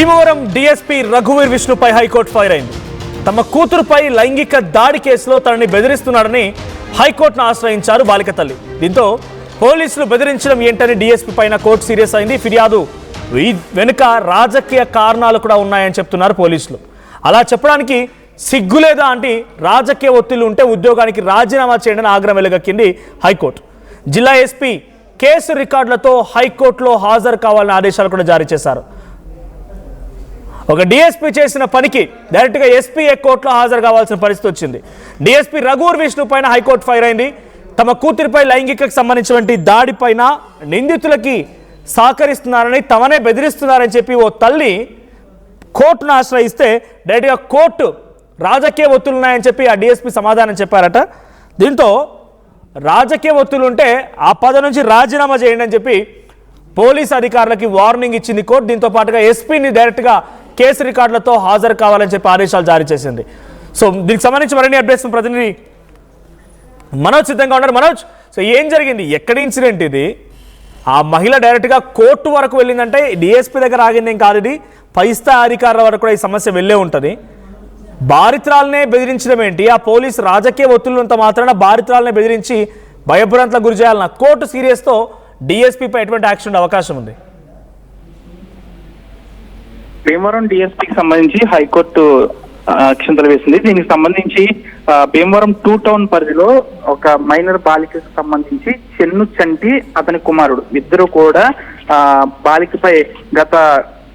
Bhimavaram DSP రఘువీర్ విష్ణుపై high court fire అయింది. తమ కూతురుపై లైంగిక దాడి కేసులో తనని బెదిరిస్తున్నాడని హైకోర్టును ఆశ్రయించారు బాలిక తల్లి. దీంతో పోలీసులు బెదిరించడం ఏంటని డీఎస్పీ పైన కోర్టు సీరియస్ అయింది. ఫిర్యాదు వెనుక రాజకీయ కారణాలు కూడా ఉన్నాయని చెప్తున్నారు పోలీసులు. అలా చెప్పడానికి సిగ్గులేదా అంటే రాజకీయ ఒత్తిళ్లు ఉంటే ఉద్యోగానికి రాజీనామా చేయండి ఆగ్రహం వెలుగక్కింది హైకోర్టు. జిల్లా ఎస్పీ కేసు రికార్డులతో హైకోర్టులో హాజరు కావాలని ఆదేశాలు కూడా జారీ చేశారు. ఒక డీఎస్పీ చేసిన పనికి డైరెక్ట్గా ఎస్పీ కోర్టులో హాజరు కావాల్సిన పరిస్థితి వచ్చింది. డీఎస్పీ రఘువీర్ విష్ణు పైన హైకోర్టు ఫైర్ అయింది. తమ కూతురిపై లైంగికకు సంబంధించినటువంటి దాడిపైన నిందితులకి సహకరిస్తున్నారని తమనే బెదిరిస్తున్నారని చెప్పి ఓ తల్లి కోర్టును ఆశ్రయిస్తే డైరెక్ట్గా కోర్టు రాజకీయ ఒత్తులు ఉన్నాయని చెప్పి ఆ డీఎస్పీ సమాధానం చెప్పారట. దీంతో రాజకీయ ఒత్తులు ఉంటే ఆ పదవి నుంచి రాజీనామా చేయండి అని చెప్పి పోలీస్ అధికారులకి వార్నింగ్ ఇచ్చింది కోర్టు. దీంతో పాటుగా ఎస్పీని డైరెక్ట్గా కేసు రికార్డులతో హాజరు కావాలని చెప్పి ఆదేశాలు జారీ చేసింది. సో దీనికి సంబంధించి మరిన్ని అప్డేట్స్ ప్రతినిధి మనోజ్ సిద్ధంగా ఉన్నారు. మనోజ్, సో ఏం జరిగింది, ఎక్కడి ఇన్సిడెంట్ ఇది? ఆ మహిళ డైరెక్ట్గా కోర్టు వరకు వెళ్ళిందంటే డిఎస్పీ దగ్గర ఆగిందేం కాదు, ఇది పై స్థాయి అధికారుల వరకు కూడా ఈ సమస్య వెళ్ళే ఉంటుంది. బాధితురాలనే బెదిరించడం ఏంటి? ఆ పోలీసు రాజకీయ ఒత్తిళ్లంత మాత్రాన బాధితురాలనే బెదిరించి భయభ్రాంతులకు గురి చేయాలన్న కోర్టు సీరియస్తో డిఎస్పీపై ఎటువంటి యాక్షన్ అవకాశం ఉంది? భీమవరం డిఎస్పీకి సంబంధించి హైకోర్టు అక్షంతలు వేసింది. దీనికి సంబంధించి భీమవరం 2 టౌన్ పరిధిలో ఒక మైనర్ బాలికకు సంబంధించి చెన్ను చంటి అతని కుమారుడు ఇద్దరు కూడా బాలికపై గత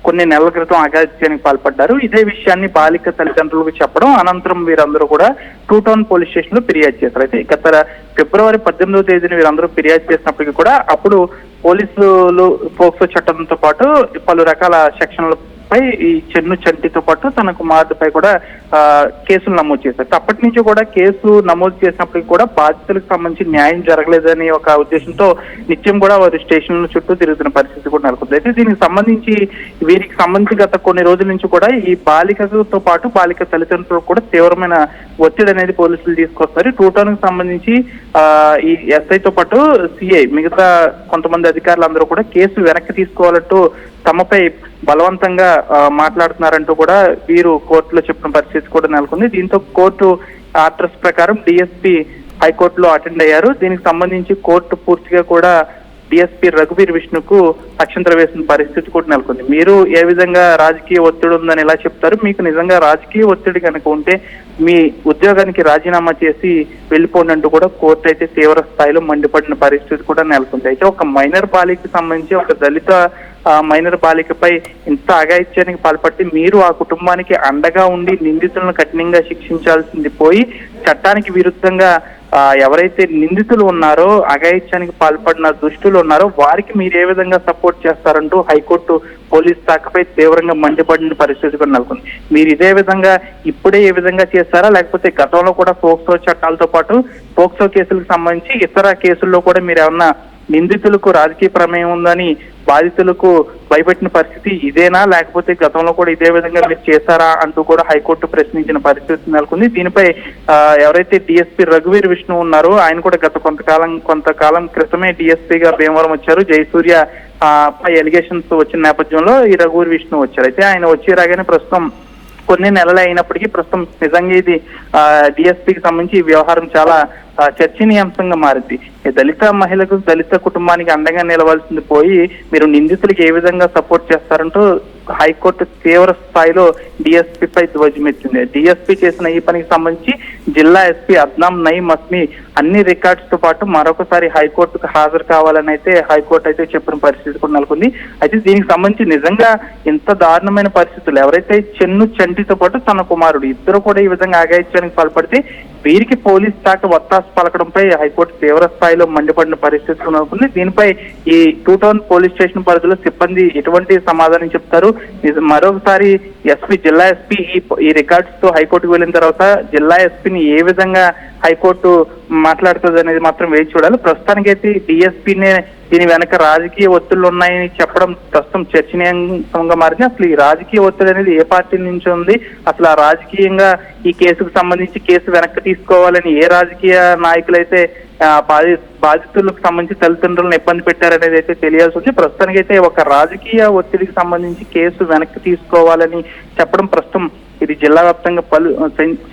కొన్ని నెలల క్రితం అఘాయిత్యానికి పాల్పడ్డారు. ఇదే విషయాన్ని బాలిక తల్లిదండ్రులకు చెప్పడం అనంతరం వీరందరూ కూడా 2 టౌన్ పోలీస్ స్టేషన్ లో ఫిర్యాదు చేశారు. అయితే గత ఫిబ్రవరి 18వ తేదీన వీరందరూ ఫిర్యాదు చేసినప్పటికీ కూడా అప్పుడు పోలీసులు పోక్సో చట్టంతో పాటు పలు రకాల సెక్షన్లపై ఈ చెన్ను చంటితో పాటు తన కుమారుడిపై కూడా కేసులు నమోదు చేశారు. అప్పటి నుంచి కూడా కేసు నమోదు చేసినప్పటికీ కూడా బాధితులకు సంబంధించి న్యాయం జరగలేదని ఒక ఉద్దేశంతో నిత్యం కూడా వారి స్టేషన్ల చుట్టూ తిరుగుతున్న పరిస్థితి కూడా నెలకొంది. అయితే దీనికి సంబంధించి వీరికి సంబంధించి గత కొన్ని రోజుల నుంచి కూడా ఈ బాలికతో పాటు బాలిక తల్లిదండ్రులకు కూడా తీవ్రమైన ఒత్తిడి అనేది పోలీసులు తీసుకొస్తారు. 2 టౌన్ కి సంబంధించి ఈ ఎస్ఐతో పాటు సిఐ మిగతా కొంతమంది అధికారులందరూ కూడా కేసు వెనక్కి తీసుకోవాలంటూ తమపై బలవంతంగా మాట్లాడుతున్నారంటూ కూడా వీరు కోర్టులో చెప్పిన పరిస్థితి కూడా నెలకొంది. దీంతో కోర్టు ఆర్డర్స్ ప్రకారం డిఎస్పీ హైకోర్టులో అటెండ్ అయ్యారు. దీనికి సంబంధించి కోర్టు పూర్తిగా కూడా డిఎస్పీ రఘువీర్ విష్ణుకు అక్షంతలు వేసిన పరిస్థితి కూడా నెలకొంది. మీరు ఏ విధంగా రాజకీయ ఒత్తిడి ఉందని ఎలా చెప్తారు? మీకు నిజంగా రాజకీయ ఒత్తిడి కనుక ఉంటే మీ ఉద్యోగానికి రాజీనామా చేసి వెళ్ళిపోండి అంటూ కూడా కోర్టు అయితే తీవ్ర స్థాయిలో మండిపడిన పరిస్థితి కూడా నెలకొంది. అయితే ఒక మైనర్ బాలికకి సంబంధించి ఒక దళిత మైనర్ బాలికపై ఇంత అఘాయిత్యానికి పాల్పట్టి మీరు ఆ కుటుంబానికి అండగా ఉండి నిందితులను కఠినంగా శిక్షించాల్సింది పోయి చట్టానికి విరుద్ధంగా ఎవరైతే నిందితులు ఉన్నారో అఘాయిత్యానికి పాల్పడిన దుష్టులు ఉన్నారో వారికి మీరు ఏ విధంగా సపోర్ట్ చేస్తారంటూ హైకోర్టు పోలీస్ శాఖపై తీవ్రంగా మండిపడిన పరిస్థితి కూడా నెలకొంది. మీరు ఇదే విధంగా ఇప్పుడే ఏ విధంగా చేస్తారా, లేకపోతే గతంలో కూడా పోక్సో చట్టాలతో పాటు పోక్సో కేసులకు సంబంధించి ఇతర కేసుల్లో కూడా మీరు ఏమన్నా నిందితులకు రాజకీయ ప్రమేయం ఉందని బాధితులకు భయపెట్టిన పరిస్థితి ఇదేనా, లేకపోతే గతంలో కూడా ఇదే విధంగా మీరు చేశారా అంటూ కూడా హైకోర్టు ప్రశ్నించిన పరిస్థితి నెలకొంది. దీనిపై ఎవరైతే డిఎస్పీ రఘువీర్ విష్ణు ఉన్నారో ఆయన కూడా గత కొంతకాలం క్రితమే డిఎస్పీగా భీమవరం వచ్చారు. జయసూర్య పై ఎలిగేషన్స్ వచ్చిన నేపథ్యంలో ఈ రఘువీర్ విష్ణు వచ్చారు. అయితే ఆయన వచ్చి రాగానే ప్రస్తుతం కొన్ని నెలలు అయినప్పటికీ ప్రస్తుతం నిజంగా ఇది డిఎస్పీకి సంబంధించి ఈ వ్యవహారం చాలా చర్చనీయాంశంగా మారింది. దళిత మహిళకు దళిత కుటుంబానికి అండగా నిలవాల్సింది పోయి మీరు నిందితులకు ఏ విధంగా సపోర్ట్ చేస్తారంటూ హైకోర్టు తీవ్ర స్థాయిలో డిఎస్పీపై ధ్వజమెత్తింది. డిఎస్పీ చేసిన ఈ పనికి సంబంధించి జిల్లా ఎస్పీ అద్నాం నయీం అస్మి అన్ని రికార్డ్స్ తో పాటు మరొకసారి హైకోర్టుకు హాజరు కావాలని అయితే హైకోర్టు అయితే చెప్పిన పరిస్థితి కూడా నెలకొంది. అయితే దీనికి సంబంధించి నిజంగా ఇంత దారుణమైన పరిస్థితులు ఎవరైతే చెన్ను చంటితో పాటు తన కుమారుడు ఇద్దరు కూడా ఈ విధంగా అఘాయిత్యానికి పాల్పడితే వీరికి పోలీస్ శాఖ వత్తాసు పలకడంపై హైకోర్టు తీవ్ర స్థాయిలో మండిపడిన పరిస్థితి నెలకొంది. దీనిపై ఈ 2 టౌన్ పోలీస్ స్టేషన్ పరిధిలో సిబ్బంది ఎటువంటి సమాధానం చెప్తారు? మరొకసారి జిల్లా ఎస్పీ ఈ రికార్డ్స్ తో హైకోర్టుకు వెళ్ళిన తర్వాత జిల్లా ఎస్పీని ఏ విధంగా హైకోర్టు మాట్లాడుతుంది అనేది మాత్రం వేచి చూడాలి. ప్రస్తుతానికైతే డిఎస్పీనే దీని వెనక రాజకీయ ఒత్తిళ్లు ఉన్నాయని చెప్పడం ప్రస్తుతం చర్చనీయాంశంగా మారింది. అసలు ఈ రాజకీయ ఒత్తిడి అనేది ఏ పార్టీ నుంచి ఉంది, అసలు ఆ రాజకీయంగా ఈ కేసుకు సంబంధించి కేసు వెనక్కి తీసుకోవాలని ఏ రాజకీయ నాయకులైతే బాధితులకు సంబంధించి తల్లిదండ్రులను ఇబ్బంది పెట్టారనేది అయితే తెలియాల్సి ఉంది. ప్రస్తుతానికి అయితే ఒక రాజకీయ ఒత్తిడికి సంబంధించి కేసు వెనక్కి తీసుకోవాలని చెప్పడం ప్రస్తుతం ఇది జిల్లా వ్యాప్తంగా పలు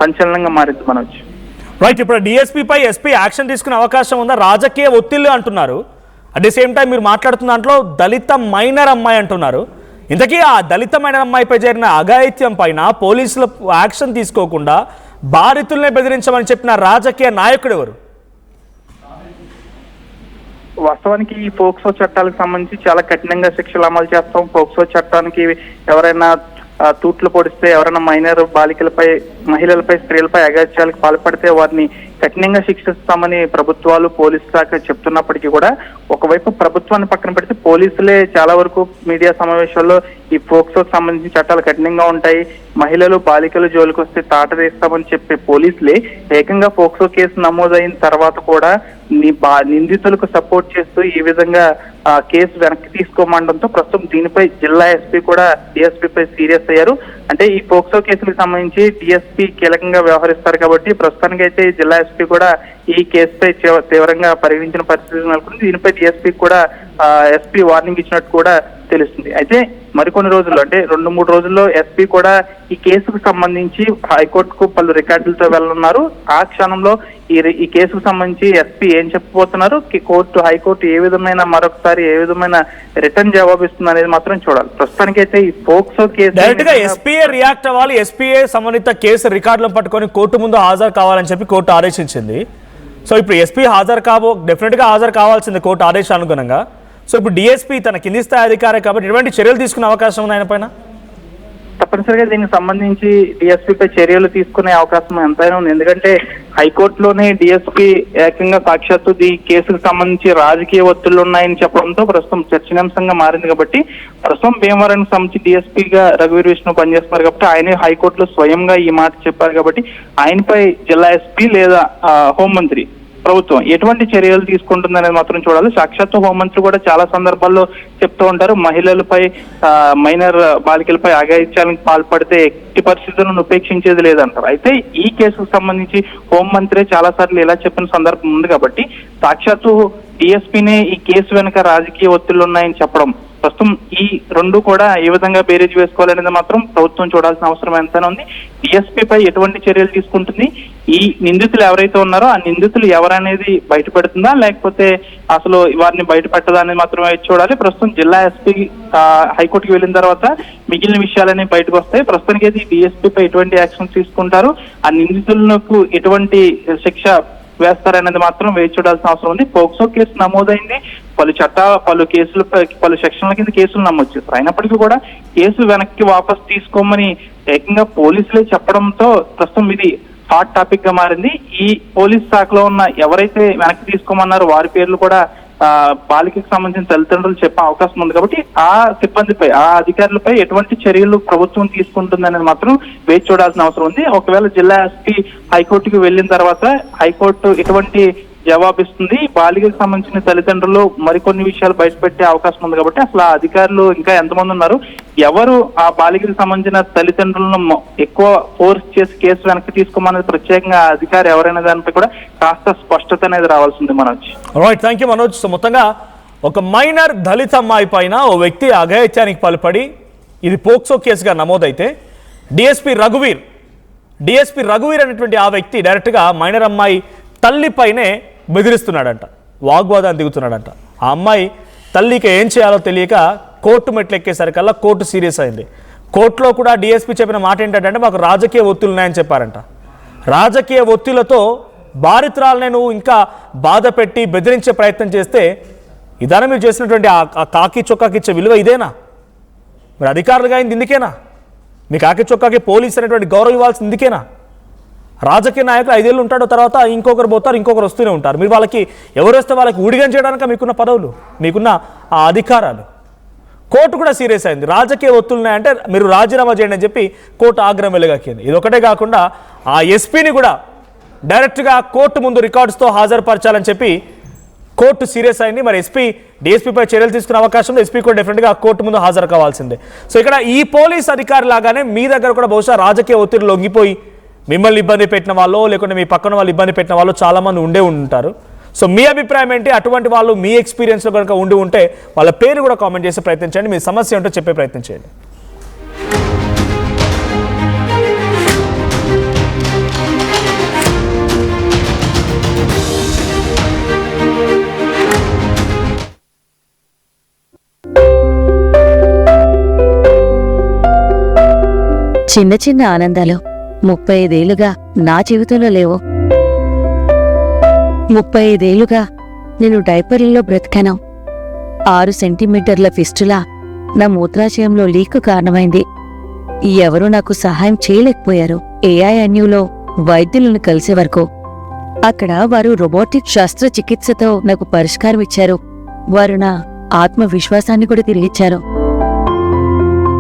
సంచలనంగా మారింది మనోజ్. రైట్, ఇప్పుడు డిఎస్పీపై ఎస్పీ యాక్షన్ తీసుకునే అవకాశం ఉందా? రాజకీయ ఒత్తిళ్లు అంటున్నారు, అట్ ది సేమ్ టైం మీరు మాట్లాడుతున్న దాంట్లో దళిత మైనర్ అమ్మాయి అంటున్నారు. ఇంతకీ ఆ దళిత మైనర్ అమ్మాయిపై జరిగిన అఘాయిత్యం పైన పోలీసులు యాక్షన్ తీసుకోకుండా బాధితుల్ని బెదిరించమని చెప్పిన రాజకీయ నాయకుడు ఎవరు? వాస్తవానికి ఈ పోక్సో చట్టాలకు సంబంధించి చాలా కఠినంగా శిక్షలు అమలు చేస్తాం. పోక్సో చట్టానికి ఎవరైనా తూట్లు పొడిస్తే, ఎవరైనా మైనర్ బాలికలపై, మహిళలపై, స్త్రీలపై అఘాయిత్యాలకు పాల్పడితే వారిని కఠినంగా శిక్షిస్తామని ప్రభుత్వాలు, పోలీసు శాఖ చెప్తున్నప్పటికీ కూడా ఒకవైపు ప్రభుత్వాన్ని పక్కన పెడితే పోలీసులే చాలా వరకు మీడియా సమావేశాల్లో ఈ పోక్సోకి సంబంధించిన చట్టాలు కఠినంగా ఉంటాయి, మహిళలు బాలికలు జోలికి వస్తే తాట తీస్తామని చెప్పే పోలీసులే ఏకంగా పోక్సో కేసు నమోదైన తర్వాత కూడా నిందితులకు సపోర్ట్ చేస్తూ ఈ విధంగా కేసు వెనక్కి తీసుకోమండంతో ప్రస్తుతం దీనిపై జిల్లా ఎస్పీ కూడా డిఎస్పీపై సీరియస్ అయ్యారు. అంటే ఈ పోక్సో కేసులకు సంబంధించి డిఎస్పీ కీలకంగా వ్యవహరిస్తారు కాబట్టి ప్రస్తుతానికైతే జిల్లా ఎస్పీ కూడా ఈ కేసుపై తీవ్రంగా పరిగణించిన పరిస్థితి నెలకొంది. దీనిపై డిఎస్పీ కూడా ఎస్పీ వార్నింగ్ ఇచ్చినట్టు కూడా తెలుస్తుంది. అయితే మరికొన్ని రోజుల్లో, అంటే 2-3 రోజుల్లో ఎస్పీ కూడా ఈ కేసుకు సంబంధించి హైకోర్టుకు పలు రికార్డులతో వెళ్ళనున్నారు. ఆ క్షణంలో ఈ కేసుకు సంబంధించి ఎస్పీ ఏం చెప్పబోతున్నారు, హైకోర్టు ఏ విధమైన మరొకసారి ఏ విధమైన రిటర్న్ జవాబు ఇస్తుంది అనేది మాత్రం చూడాలి. ప్రస్తుతానికైతే ఈ పోక్సో కేసు డైరెక్ట్ గా ఎస్పీఏ రియాక్ట్ అవ్వాలి, ఎస్పీఏ సంబంధిత కేసు రికార్డులను పట్టుకొని కోర్టు ముందు హాజరు కావాలని చెప్పి కోర్టు ఆదేశించింది. సో ఇప్పుడు ఎస్పీ డెఫినెట్ గా హాజరు కావాల్సింది కోర్టు ఆదేశానుగుణంగా. సో ఇప్పుడు డిఎస్పీ తన కింది స్థాయి అధికారి కాబట్టి ఎటువంటి చర్యలు తీసుకునే అవకాశం ఉంది ఆయన పైన? తప్పనిసరిగా దీనికి సంబంధించి డిఎస్పీపై చర్యలు తీసుకునే అవకాశం ఎంతైనా ఉంది. ఎందుకంటే హైకోర్టులోనే డిఎస్పీ ఏకంగా సాక్షాత్తు ఈ కేసుకు సంబంధించి రాజకీయ ఒత్తిళ్లు ఉన్నాయని చెప్పడంతో ప్రస్తుతం చర్చనీయాంశంగా మారింది. కాబట్టి ప్రస్తుతం భీమవరానికి సంబంధించి డిఎస్పీగా రఘువీర్ విష్ణు పనిచేస్తున్నారు కాబట్టి ఆయనే హైకోర్టులో స్వయంగా ఈ మాట చెప్పారు. కాబట్టి ఆయనపై జిల్లా ఎస్పీ లేదా హోంమంత్రి ప్రభుత్వం ఎటువంటి చర్యలు తీసుకుంటుందనేది మాత్రం చూడాలి. సాక్షాత్తు హోంమంత్రి కూడా చాలా సందర్భాల్లో చెప్తూ ఉంటారు, మహిళలపై, మైనర్ బాలికలపై అఘాయిత్యాలకు పాల్పడితే ఎట్టి పరిస్థితులను ఉపేక్షించేది లేదంటారు. అయితే ఈ కేసుకు సంబంధించి హోంమంత్రి చాలా సార్లు ఇలా చెప్పిన సందర్భం ఉంది కాబట్టి సాక్షాత్తు డిఎస్పీనే ఈ కేసు వెనుక రాజకీయ ఒత్తిళ్లు ఉన్నాయని చెప్పడం ప్రస్తుతం ఈ రెండు కూడా ఏ విధంగా బేరీజ్ వేసుకోవాలనేది మాత్రం ప్రభుత్వం చూడాల్సిన అవసరం ఎంతైనా ఉంది. డిఎస్పీపై ఎటువంటి చర్యలు తీసుకుంటుంది, ఈ నిందితులు ఎవరైతే ఉన్నారో ఆ నిందితులు ఎవరనేది బయటపెడుతుందా లేకపోతే అసలు వారిని బయట పెట్టదా అనేది మాత్రమే చూడాలి. ప్రస్తుతం జిల్లా ఎస్పీ హైకోర్టుకి వెళ్ళిన తర్వాత మిగిలిన విషయాలన్నీ బయటకు వస్తాయి. ప్రస్తుతానికి అయితే డిఎస్పీపై ఎటువంటి యాక్షన్ తీసుకుంటారు, ఆ నిందితులకు ఎటువంటి శిక్ష వేస్తారనేది మాత్రం వేచి చూడాల్సిన అవసరం ఉంది. పోక్సో కేసు నమోదైంది, పలు కేసులపై, పలు సెక్షన్ల కింద కేసులు నమోదు చేస్తారు. అయినప్పటికీ కూడా కేసు వెనక్కి వాపస్ తీసుకోమని ఏకంగా పోలీసులే చెప్పడంతో ప్రస్తుతం ఇది హాట్ టాపిక్ గా మారింది. ఈ పోలీస్ శాఖలో ఉన్న ఎవరైతే వెనక్కి తీసుకోమన్నారో వారి పేర్లు కూడా బాలికకు సంబంధించిన తల్లిదండ్రులు చెప్పే అవకాశం ఉంది. కాబట్టి ఆ సిబ్బందిపై, ఆ అధికారులపై ఎటువంటి చర్యలు ప్రభుత్వం తీసుకుంటుందనేది మాత్రం వేచి చూడాల్సిన అవసరం ఉంది. ఒకవేళ జిల్లా ఎస్పీ హైకోర్టుకు వెళ్ళిన తర్వాత హైకోర్టు ఎటువంటి జవాబిస్తుంది, బాలికకు సంబంధించిన తల్లిదండ్రులు మరికొన్ని విషయాలు బయటపెట్టే అవకాశం ఉంది. కాబట్టి అసలు ఆ అధికారులు ఇంకా ఎంతమంది ఉన్నారు, ఎవరు ఆ బాలికకు సంబంధించిన తల్లిదండ్రులను ఎక్కువ ఫోర్స్ చేసి కేసు వెనక్కి తీసుకోమనేది ప్రత్యేకంగా అధికారి ఎవరైనా దానిపై కూడా కాస్త స్పష్టత అనేది రావాల్సింది Manoj. Right, thank you Manoj. So మొత్తంగా ఒక మైనర్ దళిత అమ్మాయి పైన ఓ వ్యక్తి అఘాయిత్యానికి పాల్పడి ఇది పోక్సో కేసుగా నమోదైతే డిఎస్పీ రఘువీర్ అనేటువంటి ఆ వ్యక్తి డైరెక్ట్గా మైనర్ అమ్మాయి తల్లిపైనే బెదిరిస్తున్నాడంట, వాగ్వాదాన్ని దిగుతున్నాడంట. ఆ అమ్మాయి తల్లికి ఏం చేయాలో తెలియక కోర్టు మెట్లు ఎక్కేసరికల్లా కోర్టు సీరియస్ అయింది. కోర్టులో కూడా డిఎస్పీ చెప్పిన మాట ఏంటంటే మాకు రాజకీయ ఒత్తిళ్లు ఉన్నాయని చెప్పారంట. రాజకీయ ఒత్తిళ్లతో బాధితురాలనే నువ్వు ఇంకా బాధ పెట్టి బెదిరించే ప్రయత్నం చేస్తే ఇదాన మీరు చేసినటువంటి ఆ కాకి చొక్కాకి ఇచ్చే విలువ ఇదేనా? మరి అధికారులుగా అయింది ఇందుకేనా? మీ కాకి చొక్కాకి పోలీస్ అనేటువంటి గౌరవం ఇవ్వాల్సింది ఇందుకేనా? రాజకీయ నాయకులు 5 ఏళ్ళు ఉంటాడో తర్వాత ఇంకొకరు పోతారు, ఇంకొకరు వస్తూనే ఉంటారు. మీరు వాళ్ళకి ఎవరు వస్తే వాళ్ళకి ఊడిగం చేయడానికి మీకున్న పదవులు, మీకున్న ఆ అధికారాలు. కోర్టు కూడా సీరియస్ అయింది. రాజకీయ ఒత్తులున్నాయంటే మీరు రాజీనామా చేయండి అని చెప్పి కోర్టు ఆగ్రహం వెలుగక్కింది. ఇది ఒకటే కాకుండా ఆ ఎస్పీని కూడా డైరెక్ట్గా కోర్టు ముందు రికార్డ్స్తో హాజరుపరచాలని చెప్పి కోర్టు సీరియస్ అయింది. మరి డిఎస్పీపై చర్యలు తీసుకునే అవకాశం ఎస్పీ కూడా డెఫినెట్గా ఆ కోర్టు ముందు హాజరు కావాల్సిందే. సో ఇక్కడ ఈ పోలీస్ అధికారి లాగానే మీ దగ్గర కూడా బహుశా రాజకీయ ఒత్తిడి లొంగిపోయి మిమ్మల్ని ఇబ్బంది పెట్టిన వాళ్ళు, లేకుంటే మీ పక్కన వాళ్ళు ఇబ్బంది పెట్టిన వాళ్ళు చాలామంది ఉండే ఉంటారు. సో మీ అభిప్రాయం ఏంటి? అటువంటి వాళ్ళు మీ ఎక్స్పీరియన్స్లో కనుక ఉంటే వాళ్ళ పేరు కూడా కామెంట్ చేసే ప్రయత్నం చేయండి, మీ సమస్య ఏంటో చెప్పే ప్రయత్నం చేయండి. చిన్న చిన్న ఆనందాలు 35 ఏళ్లుగా నా జీవితంలో లేవు. 35 ఏళ్లుగా నేను డైపర్లలో బ్రతికాను. 6 సెంటీమీటర్ల ఫిస్టులా నా మూత్రాశయంలో లీక్ కారణమైంది. ఎవరూ నాకు సహాయం చేయలేకపోయారు. AINUలో వైద్యులను కలిసే వరకు. అక్కడ వారు రోబోటిక్ శస్త్రచికిత్సతో నాకు పరిష్కారం ఇచ్చారు. వారు నా ఆత్మవిశ్వాసాన్ని కూడా తిరిగిచ్చారు.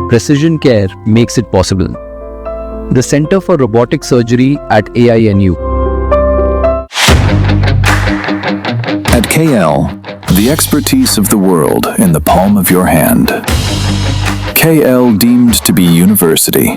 Precision Care makes it possible. The Center for Robotic Surgery at AINU. At KL, the expertise of the world in the palm of your hand. KL deemed to be university.